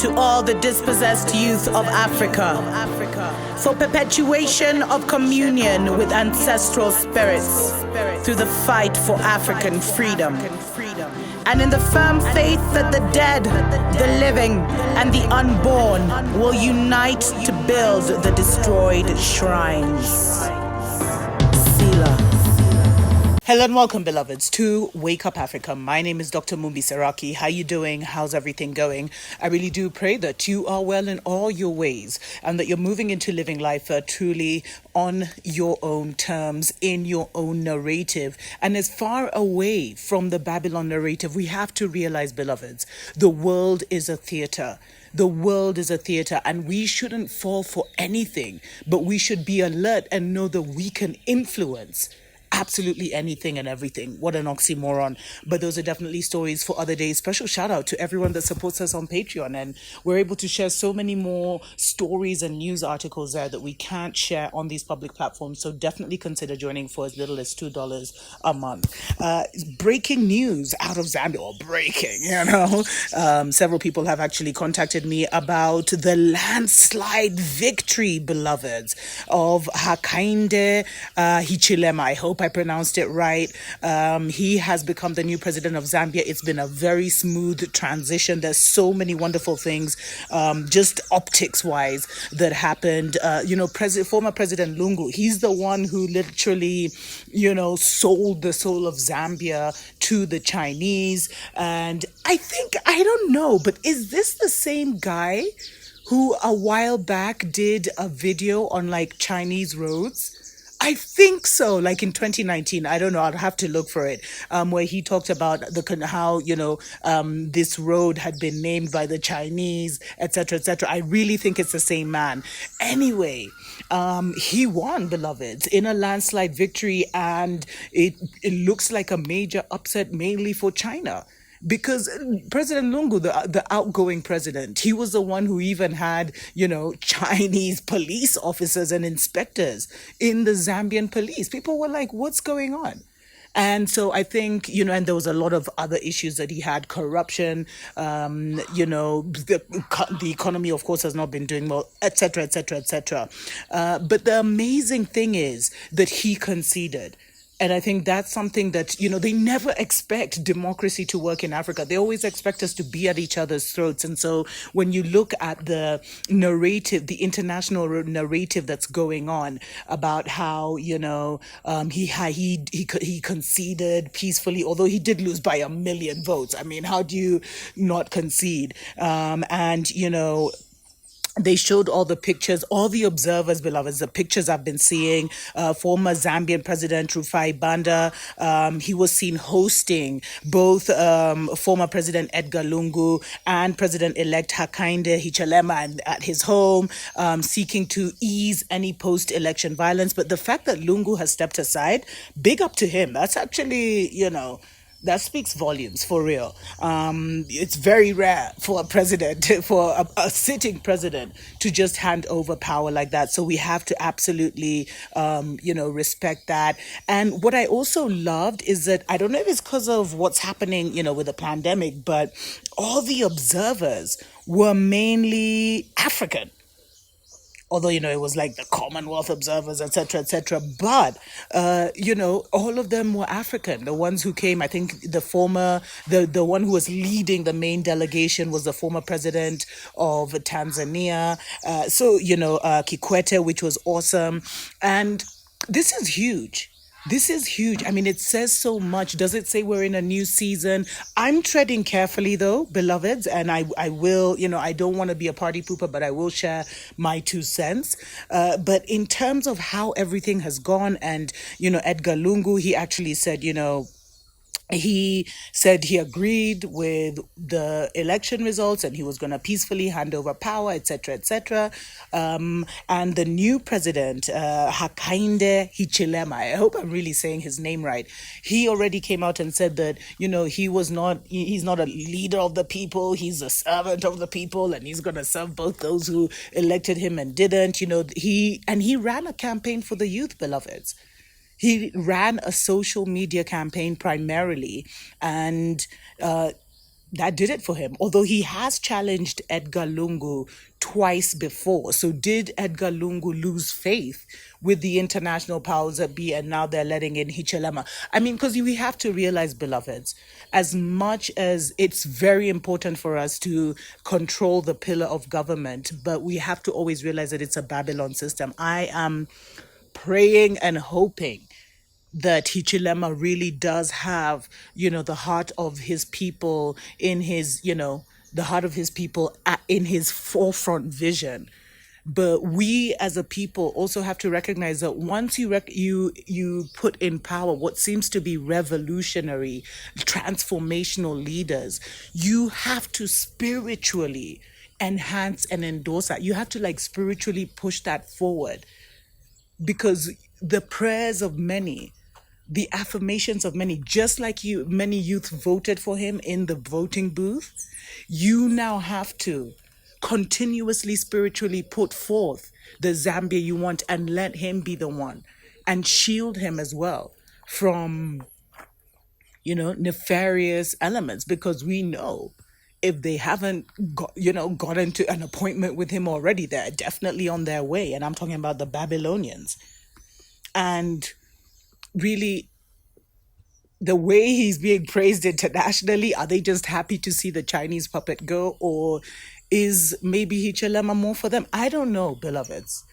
to all the dispossessed youth of Africa, for perpetuation of communion with ancestral spirits through the fight for African freedom, and in the firm faith that the dead, the living, and the unborn will unite to build the destroyed shrines. Selah. Hello and welcome, beloveds, to Wake Up Africa. My name is Dr. Mumbi. How you doing? How's everything going? I really do pray that you are well in all your ways and that you're moving into living life truly on your own terms, in your own narrative, and as far away from the Babylon narrative. We have to realize, beloveds, the world is a theater. The world is a theater, and we shouldn't fall for anything, but we should be alert and know that we can influence absolutely anything and everything. What an oxymoron. But those are definitely stories for other days. Special shout out to everyone that supports us on Patreon. And we're able to share so many more stories and news articles there that we can't share on these public platforms. So definitely consider joining for as little as $2 a month. Breaking news out of Zambia, or breaking, several people have actually contacted me about the landslide victory, beloveds, of Hakainde Hichilema. I hope I pronounced it right. He has become the new president of Zambia. It's been a very smooth transition. There's so many wonderful things, just optics-wise, that happened. Former President LUNGU, he's the one who literally, sold the soul of Zambia to the Chinese. And I don't know, but is this the same guy who a while back did a video on Chinese roads? I think so, in 2019. I don't know. I'll have to look for it. Where he talked about how this road had been named by the Chinese, etc., etc. I really think it's the same man. Anyway, he won, beloveds, in a landslide victory, and it looks like a major upset, mainly for China. Because President Lungu, the outgoing president, he was the one who even had, Chinese police officers and inspectors in the Zambian police. People were like, what's going on? And so I think, and there was a lot of other issues that he had, corruption, the economy, of course, has not been doing well, et cetera, et cetera, et cetera. But the amazing thing is that he conceded. And I think that's something that, they never expect democracy to work in Africa. They always expect us to be at each other's throats. And so when you look at the narrative, the international narrative that's going on about how, he conceded peacefully, although he did lose by 1 million votes. I mean, how do you not concede? They showed all the pictures, all the observers, beloveds, the pictures I've been seeing. Former Zambian President Rufai Banda, he was seen hosting both former President Edgar Lungu and President-elect Hakainde Hichilema at his home, seeking to ease any post-election violence. But the fact that Lungu has stepped aside, big up to him. That's actually, that speaks volumes, for real. It's very rare for a president, for a sitting president, to just hand over power like that. So we have to absolutely, respect that. And what I also loved is that, I don't know if it's because of what's happening, with the pandemic, but all the observers were mainly African. Although, it was the Commonwealth observers, et cetera, but, all of them were African. The ones who came, I think the one who was leading the main delegation was the former president of Tanzania. Kikwete, which was awesome. And this is huge. This is huge. I mean, it says so much. Does it say we're in a new season? I'm treading carefully, though, beloveds, and I will, I don't want to be a party pooper, but I will share my 2 cents. But in terms of how everything has gone, and, Edgar Lungu, he actually said, he said he agreed with the election results and he was going to peacefully hand over power, etc., etc. And the new president, Hakainde Hichilema, I hope I'm really saying his name right, he already came out and said that, he's not a leader of the people, he's a servant of the people, and he's going to serve both those who elected him and didn't. He ran a campaign for the youth, beloveds. He ran a social media campaign primarily, and that did it for him. Although he has challenged Edgar Lungu twice before. So did Edgar Lungu lose faith with the international powers that be, and now they're letting in Hichilema? I mean, because we have to realize, beloveds, as much as it's very important for us to control the pillar of government, but we have to always realize that it's a Babylon system. I am praying and hoping that Hichilema really does have, the heart of his people in his, the heart of his people in his forefront vision. But we as a people also have to recognize that once you put in power what seems to be revolutionary, transformational leaders, you have to spiritually enhance and endorse that. You have to spiritually push that forward, because the prayers of many, the affirmations of many, just like many youth voted for him in the voting booth, you now have to continuously spiritually put forth the Zambia you want, and let him be the one, and shield him as well from, nefarious elements, because we know if they haven't got into an appointment with him already, they're definitely on their way. And I'm talking about the Babylonians. And really, the way he's being praised internationally, are they just happy to see the Chinese puppet go? Or is maybe Hichilema more for them? I don't know, beloveds.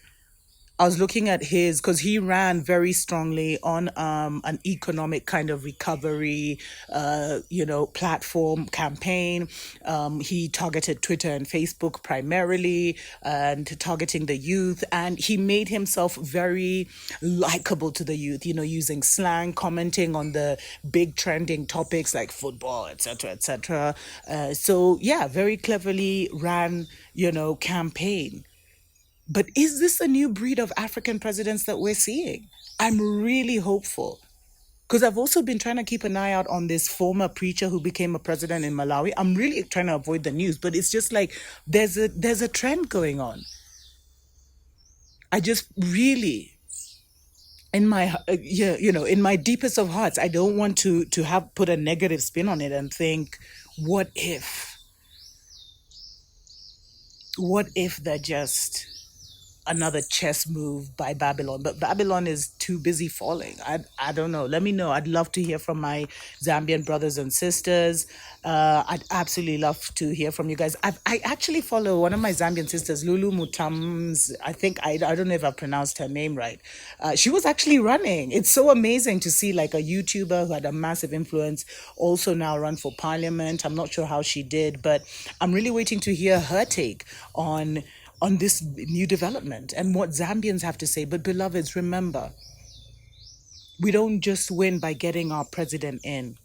I was looking at because he ran very strongly on an economic kind of recovery, platform campaign. He targeted Twitter and Facebook primarily, and targeting the youth. And he made himself very likable to the youth, using slang, commenting on the big trending topics like football, etc., etc. So yeah, very cleverly ran, campaign. But is this a new breed of African presidents that we're seeing? I'm really hopeful. Because I've also been trying to keep an eye out on this former preacher who became a president in Malawi. I'm really trying to avoid the news, but it's just like there's a trend going on. I just really, in my in my deepest of hearts, I don't want to have put a negative spin on it and think, what if they're just another chess move by Babylon? But Babylon is too busy falling. I don't know. Let me know. I'd love to hear from my Zambian brothers and sisters. I'd absolutely love to hear from you guys. I actually follow one of my Zambian sisters, Lulu Mutam's. I don't know if I pronounced her name right. She was actually running. It's so amazing to see a YouTuber who had a massive influence also now run for parliament. I'm not sure how she did, but I'm really waiting to hear her take on this new development and what Zambians have to say. But beloveds, remember, we don't just win by getting our president in.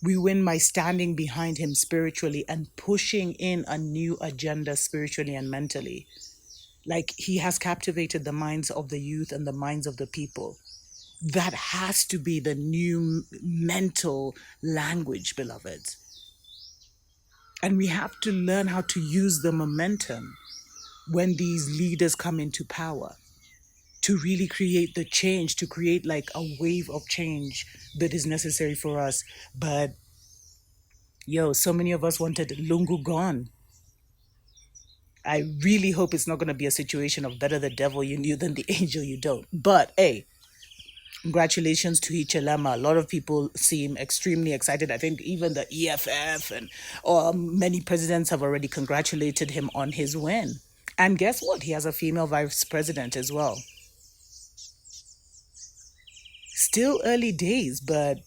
We win by standing behind him spiritually and pushing in a new agenda spiritually and mentally. He has captivated the minds of the youth and the minds of the people. That has to be the new mental language, beloveds. And we have to learn how to use the momentum when these leaders come into power to really create the change, to create a wave of change that is necessary for us. But so many of us wanted Lungu gone. I really hope it's not going to be a situation of better the devil you knew than the angel you don't. But hey, congratulations to Hichilema. A lot of people seem extremely excited. I think even the EFF and many presidents have already congratulated him on his win. And guess what? He has a female vice president as well. Still early days, but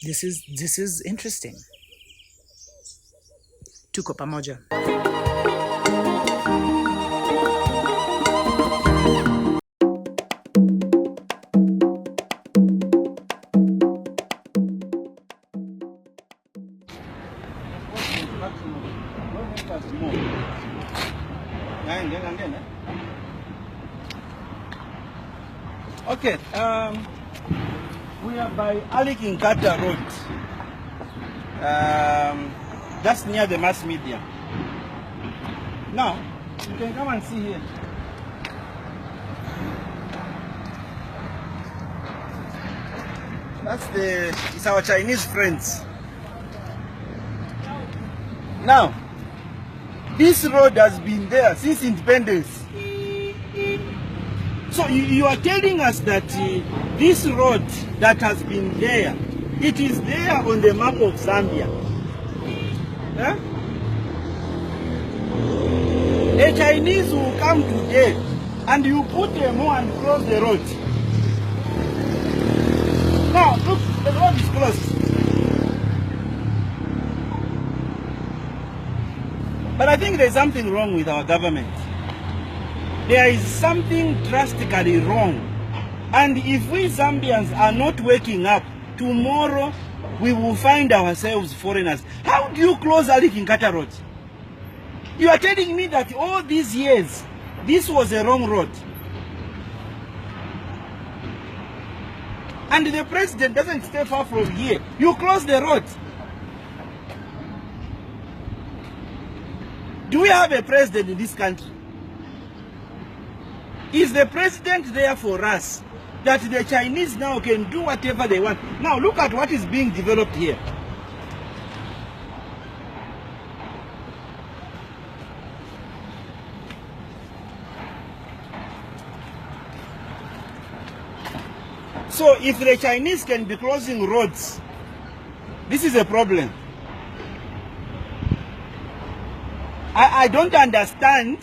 this is interesting. Tuko pamoja. Okay, we are by Ali Kinkata Road, just near the mass media. Now, you can come and see here. It's our Chinese friends. Now, this road has been there since independence. So you are telling us that this road that has been there, it is there on the map of Zambia. Huh? A Chinese will come today and you put a more and cross the road. Now, look, the road is closed. But I think there's something wrong with our government. There is something drastically wrong. And if we Zambians are not waking up, tomorrow we will find ourselves foreigners. How do you close Ali Kinkata Road? You are telling me that all these years, this was a wrong road. And the president doesn't stay far from here. You close the road. Do we have a president in this country? Is the president there for us? That the Chinese now can do whatever they want. Now look at what is being developed here. So if the Chinese can be closing roads, this is a problem. I don't understand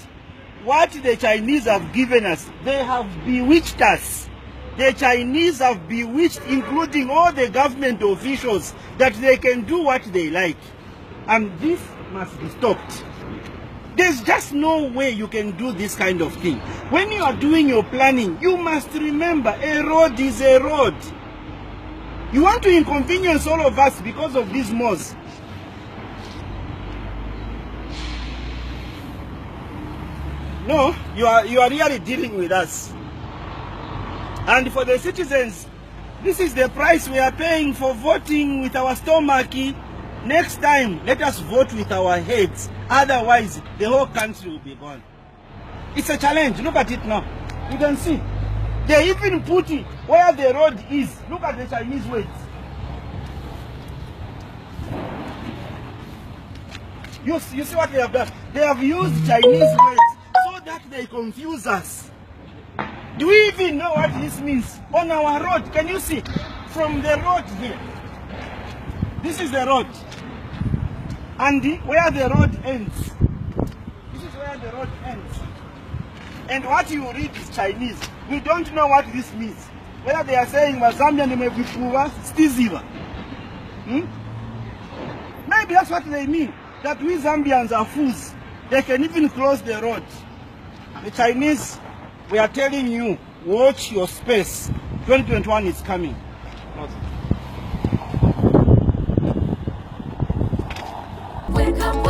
what the Chinese have given us. They have bewitched us. The Chinese have bewitched, including all the government officials, that they can do what they like. And this must be stopped. There's just no way you can do this kind of thing. When you are doing your planning, you must remember a road is a road. You want to inconvenience all of us because of these malls. No, you are really dealing with us. And for the citizens, this is the price we are paying for voting with our stomach. Next time, let us vote with our heads. Otherwise, the whole country will be gone. It's a challenge. Look at it now. You can see. They even put it where the road is. Look at the Chinese weights. You see what they have done? They have used Chinese weights so that they confuse us. Do we even know what this means? On our road, can you see? From the road here. This is the road. And where the road ends. This is where the road ends. And what you read is Chinese. We don't know what this means. Whether they are saying Zambian may be poor, still. Maybe that's what they mean. That we Zambians are fools. They can even close the road. The Chinese, we are telling you, watch your space. 2021 is coming. Wake up,